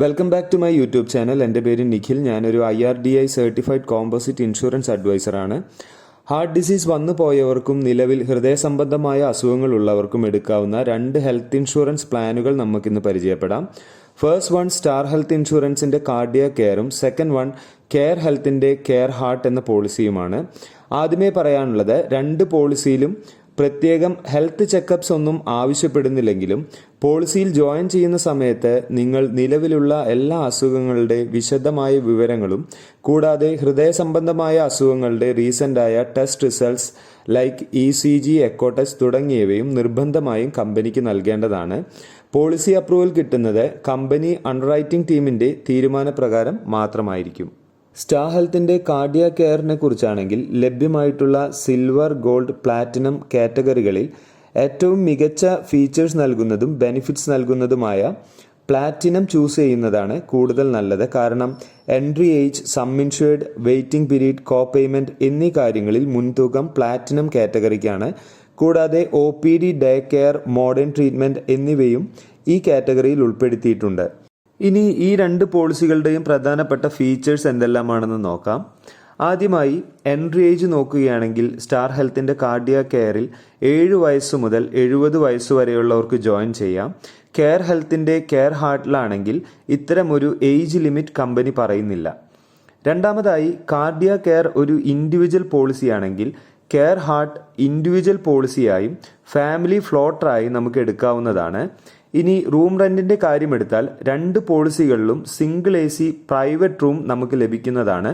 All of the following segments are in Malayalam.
Welcome back to my YouTube channel. എൻ്റെ പേര് നിഖിൽ. ഞാനൊരു IRDAI സർട്ടിഫൈഡ് കോമ്പോസിറ്റ് ഇൻഷുറൻസ് അഡ്വൈസറാണ്. ഹാർട്ട് ഡിസീസ് വന്നു പോയവർക്കും നിലവിൽ ഹൃദയ സംബന്ധമായ അസുഖങ്ങളുള്ളവർക്കും എടുക്കാവുന്ന 2 ഹെൽത്ത് ഇൻഷുറൻസ് പ്ലാനുകൾ നമുക്കിന്ന് പരിചയപ്പെടാം. ഫസ്റ്റ് വൺ സ്റ്റാർ ഹെൽത്ത് ഇൻഷുറൻസിൻ്റെ കാർഡിയാക് കെയറും സെക്കൻഡ് വൺ കെയർ ഹെൽത്തിൻ്റെ കെയർ ഹാർട്ട് എന്ന പോളിസിയുമാണ്. ആദ്യമേ പറയാനുള്ളത്, 2 പോളിസിയിലും പ്രത്യേകം ഹെൽത്ത് ചെക്കപ്സ് ഒന്നും ആവശ്യപ്പെടുന്നില്ലെങ്കിലും പോളിസിയിൽ ജോയിൻ ചെയ്യുന്ന സമയത്ത് നിങ്ങൾ നിലവിലുള്ള എല്ലാ അസുഖങ്ങളുടെ വിശദമായ വിവരങ്ങളും കൂടാതെ ഹൃദയ സംബന്ധമായ അസുഖങ്ങളുടെ റീസെൻ്റായ test results like ECG, echo test തുടങ്ങിയവയും നിർബന്ധമായും കമ്പനിക്ക് നൽകേണ്ടതാണ്. പോളിസി അപ്രൂവൽ കിട്ടുന്നത് കമ്പനി അണ്ടർറൈറ്റിംഗ് ടീമിൻ്റെ തീരുമാനപ്രകാരം മാത്രമായിരിക്കും. സ്റ്റാർ ഹെൽത്തിൻ്റെ കാർഡിയാക് കെയറിനെ കുറിച്ചാണെങ്കിൽ ലഭ്യമായിട്ടുള്ള സിൽവർ, ഗോൾഡ്, പ്ലാറ്റിനം കാറ്റഗറികളിൽ ഏറ്റവും മികച്ച ഫീച്ചേഴ്സ് നൽകുന്നതും ബെനിഫിറ്റ്സ് നൽകുന്നതുമായ പ്ലാറ്റിനം ചൂസ് ചെയ്യുന്നതാണ് കൂടുതൽ നല്ലത്. കാരണം entry age, sum insured, waiting period, co payment എന്നീ കാര്യങ്ങളിൽ മുൻതൂക്കം പ്ലാറ്റിനം കാറ്റഗറിക്കാണ്. കൂടാതെ OPD, day care, modern treatment എന്നിവയും ഈ കാറ്റഗറിയിൽ ഉൾപ്പെടുത്തിയിട്ടുണ്ട്. ഇനി ഈ 2 പോളിസികളുടെയും പ്രധാനപ്പെട്ട ഫീച്ചേഴ്സ് എന്തെല്ലാമാണെന്ന് നോക്കാം. ആദ്യമായി എൻട്രി ഏജ് നോക്കുകയാണെങ്കിൽ സ്റ്റാർ ഹെൽത്തിൻ്റെ കാർഡിയാക് കെയറിൽ 7 വയസ്സ് മുതൽ 70 വയസ്സ് വരെയുള്ളവർക്ക് ജോയിൻ ചെയ്യാം. കെയർ ഹെൽത്തിൻ്റെ കെയർ ഹാർട്ടിലാണെങ്കിൽ ഇത്തരമൊരു ഏജ് ലിമിറ്റ് കമ്പനി പറയുന്നില്ല. രണ്ടാമതായി, കാർഡിയാക് കെയർ ഒരു ഇൻഡിവിജ്വൽ പോളിസിയാണെങ്കിൽ കെയർ ഹാർട്ട് ഇൻഡിവിജ്വൽ പോളിസിയായും ഫാമിലി ഫ്ലോട്ടറായി നമുക്ക് എടുക്കാവുന്നതാണ്. ഇനി റൂം റെന്റിന്റെ കാര്യമെടുത്താൽ 2 പോളിസികളിലും സിംഗിൾ AC പ്രൈവറ്റ് റൂം നമുക്ക് ലഭിക്കുന്നതാണ്.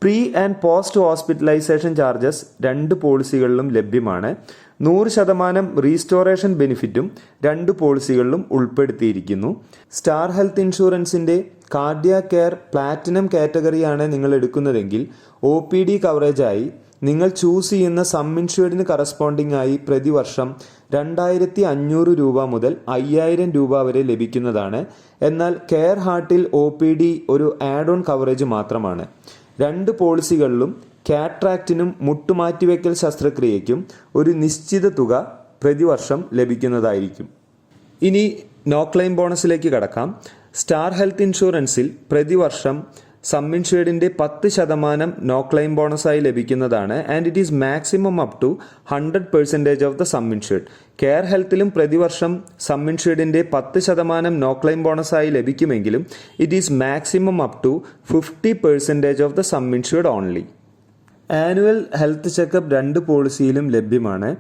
Pre and post hospitalisation charges 2 പോളിസികളിലും ലഭ്യമാണ്. 100% റീസ്റ്റോറേഷൻ ബെനിഫിറ്റും 2 പോളിസികളിലും ഉൾപ്പെടുത്തിയിരിക്കുന്നു. Star health ഇൻഷുറൻസിന്റെ cardiac care platinum കാറ്റഗറിയാണ് നിങ്ങൾ എടുക്കുന്നതെങ്കിൽ OPD കവറേജായി നിങ്ങൾ ചൂസ് ചെയ്യുന്ന സം ഇൻഷ്വേർഡിന് കറസ്പോണ്ടിങ് ആയി പ്രതിവർഷം 2500 രൂപ മുതൽ 5000 രൂപ വരെ ലഭിക്കുന്നതാണ്. എന്നാൽ കെയർ ഹാർട്ടിൽ OPD ഒരു ആഡ് ഓൺ കവറേജ് മാത്രമാണ്. 2 പോളിസികളിലും കാട്രാക്റ്റിനും മുട്ടുമാറ്റിവെക്കൽ ശസ്ത്രക്രിയയ്ക്കും ഒരു നിശ്ചിത തുക പ്രതിവർഷം ലഭിക്കുന്നതായിരിക്കും. ഇനി നോ ക്ലെയിം ബോണസിലേക്ക് കടക്കാം. സ്റ്റാർ ഹെൽത്ത് ഇൻഷുറൻസിൽ പ്രതിവർഷം സം ഇൻഷ്വേർഡിൻ്റെ 10% നോ ക്ലെയിം ബോണസായി ലഭിക്കുന്നതാണ്. And it is maximum up to 100% of the sum insured. Care ഹെൽത്തിലും പ്രതിവർഷം സം ഇൻഷ്വേർഡിൻ്റെ 10% നോ ക്ലെയിം ബോണസായി ലഭിക്കുമെങ്കിലും it is maximum up to 50% of the sum insured only. Annual health checkup 2 പോളിസിയിലും ലഭ്യമാണ്.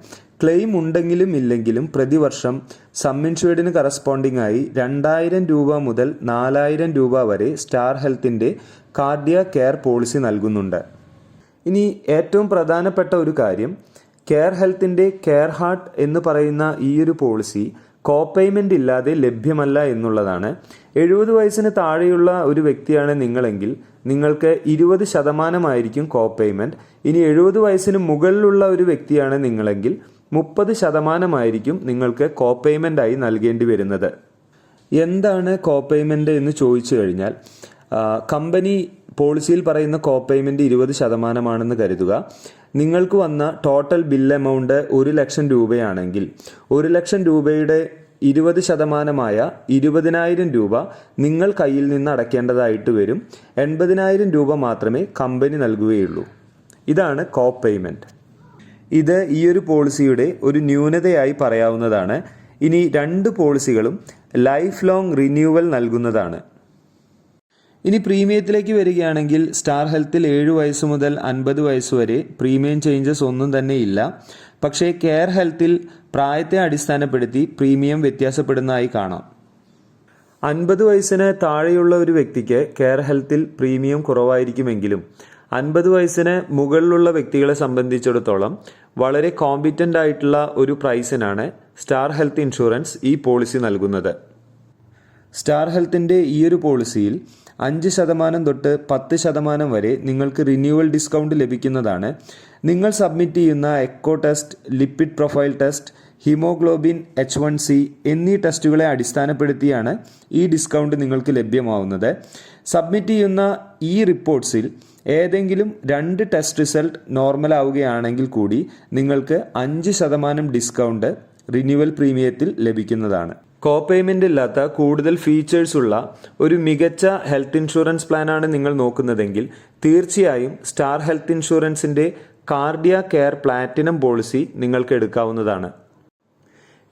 ക്ലെയിം ഉണ്ടെങ്കിലും ഇല്ലെങ്കിലും പ്രതിവർഷം സം ഇൻഷ്വേർഡിന് കറസ്പോണ്ടിങ് ആയി 2000 രൂപ മുതൽ 4000 രൂപ വരെ സ്റ്റാർ ഹെൽത്തിൻ്റെ കാർഡിയാക് കെയർ പോളിസി നൽകുന്നുണ്ട്. ഇനി ഏറ്റവും പ്രധാനപ്പെട്ട ഒരു കാര്യം, കെയർ ഹെൽത്തിൻ്റെ കെയർ ഹാർട്ട് എന്ന് പറയുന്ന ഈ ഒരു പോളിസി കോ പേയ്മെൻ്റ് ഇല്ലാതെ ലഭ്യമല്ല എന്നുള്ളതാണ്. 70 വയസ്സിന് താഴെയുള്ള ഒരു വ്യക്തിയാണ് നിങ്ങളെങ്കിൽ നിങ്ങൾക്ക് 20% കോ പേയ്മെൻറ്റ്. ഇനി 70 വയസ്സിന് മുകളിലുള്ള ഒരു വ്യക്തിയാണ് നിങ്ങളെങ്കിൽ 30% നിങ്ങൾക്ക് കോ പേയ്മെൻ്റ് ആയി നൽകേണ്ടി വരുന്നത്. എന്താണ് കോ പേയ്മെൻ്റ് എന്ന് ചോദിച്ചു കഴിഞ്ഞാൽ, കമ്പനി പോളിസിയിൽ പറയുന്ന കോ പേയ്മെൻറ്റ് 20% കരുതുക. നിങ്ങൾക്ക് വന്ന ടോട്ടൽ ബിൽ എമൗണ്ട് 1 ലക്ഷം രൂപയാണെങ്കിൽ 1 ലക്ഷം രൂപയുടെ 20% 20,000 രൂപ നിങ്ങൾ കയ്യിൽ നിന്ന് അടയ്ക്കേണ്ടതായിട്ട് വരും. 80,000 രൂപ മാത്രമേ കമ്പനി നൽകുകയുള്ളൂ. ഇതാണ് കോ പേയ്മെൻറ്റ്. ഇത് ഈ ഒരു പോളിസിയുടെ ഒരു ന്യൂനതയായി പറയാവുന്നതാണ്. ഇനി 2 പോളിസികളും ലൈഫ് ലോങ് റിന്യൂവൽ നൽകുന്നതാണ്. ഇനി പ്രീമിയത്തിലേക്ക് വരികയാണെങ്കിൽ സ്റ്റാർ ഹെൽത്തിൽ 7 വയസ്സ് മുതൽ 50 വയസ്സ് വരെ പ്രീമിയം ചേഞ്ചസ് ഒന്നും തന്നെ ഇല്ല. പക്ഷേ കെയർ ഹെൽത്തിൽ പ്രായത്തെ അടിസ്ഥാനപ്പെടുത്തി പ്രീമിയം വ്യത്യാസപ്പെടുന്നതായി കാണാം. 50 വയസ്സിന് താഴെയുള്ള ഒരു വ്യക്തിക്ക് കെയർ ഹെൽത്തിൽ പ്രീമിയം കുറവായിരിക്കുമെങ്കിലും 50 വയസ്സിന് മുകളിലുള്ള വ്യക്തികളെ സംബന്ധിച്ചിടത്തോളം വളരെ കോമ്പിറ്റൻ്റ് ആയിട്ടുള്ള ഒരു പ്രൈസിനാണ് സ്റ്റാർ ഹെൽത്ത് ഇൻഷുറൻസ് ഈ പോളിസി നൽകുന്നത്. സ്റ്റാർ ഹെൽത്തിൻ്റെ ഈ ഒരു പോളിസിയിൽ 5% തൊട്ട് 10% വരെ നിങ്ങൾക്ക് റിന്യൂവൽ ഡിസ്കൗണ്ട് ലഭിക്കുന്നതാണ്. നിങ്ങൾ സബ്മിറ്റ് ചെയ്യുന്ന echo test, lipid profile test, haemoglobin, H1C എന്നീ ടെസ്റ്റുകളെ അടിസ്ഥാനപ്പെടുത്തിയാണ് ഈ ഡിസ്കൗണ്ട് നിങ്ങൾക്ക് ലഭ്യമാവുന്നത്. സബ്മിറ്റ് ചെയ്യുന്ന ഈ റിപ്പോർട്ട്സിൽ ഏതെങ്കിലും 2 ടെസ്റ്റ് റിസൾട്ട് നോർമൽ ആവുകയാണെങ്കിൽ കൂടി നിങ്ങൾക്ക് 5% ഡിസ്കൗണ്ട് റിന്യൂവൽ പ്രീമിയത്തിൽ ലഭിക്കുന്നതാണ്. കോപേയ്മെൻ്റ് ഇല്ലാത്ത കൂടുതൽ ഫീച്ചേഴ്സ് ഉള്ള ഒരു മികച്ച ഹെൽത്ത് ഇൻഷുറൻസ് പ്ലാനാണ് നിങ്ങൾ നോക്കുന്നതെങ്കിൽ തീർച്ചയായും സ്റ്റാർ ഹെൽത്ത് ഇൻഷുറൻസിൻ്റെ കാർഡിയ കെയർ പ്ലാറ്റിനം പോളിസി നിങ്ങൾക്ക് എടുക്കാവുന്നതാണ്.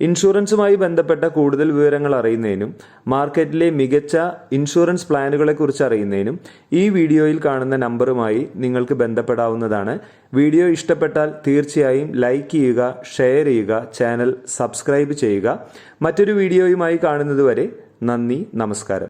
ഇൻഷുറൻസുമായി ബന്ധപ്പെട്ട കൂടുതൽ വിവരങ്ങൾ അറിയുന്നതിനും മാർക്കറ്റിലെ മികച്ച ഇൻഷുറൻസ് പ്ലാനുകളെക്കുറിച്ച് അറിയുന്നതിനും ഈ വീഡിയോയിൽ കാണുന്ന നമ്പറുമായി നിങ്ങൾക്ക് ബന്ധപ്പെടാവുന്നതാണ്. വീഡിയോ ഇഷ്ടപ്പെട്ടാൽ തീർച്ചയായും ലൈക്ക് ചെയ്യുക, ഷെയർ ചെയ്യുക, ചാനൽ സബ്സ്ക്രൈബ് ചെയ്യുക. മറ്റൊരു വീഡിയോയുമായി കാണുന്നതുവരെ നന്ദി, നമസ്കാരം.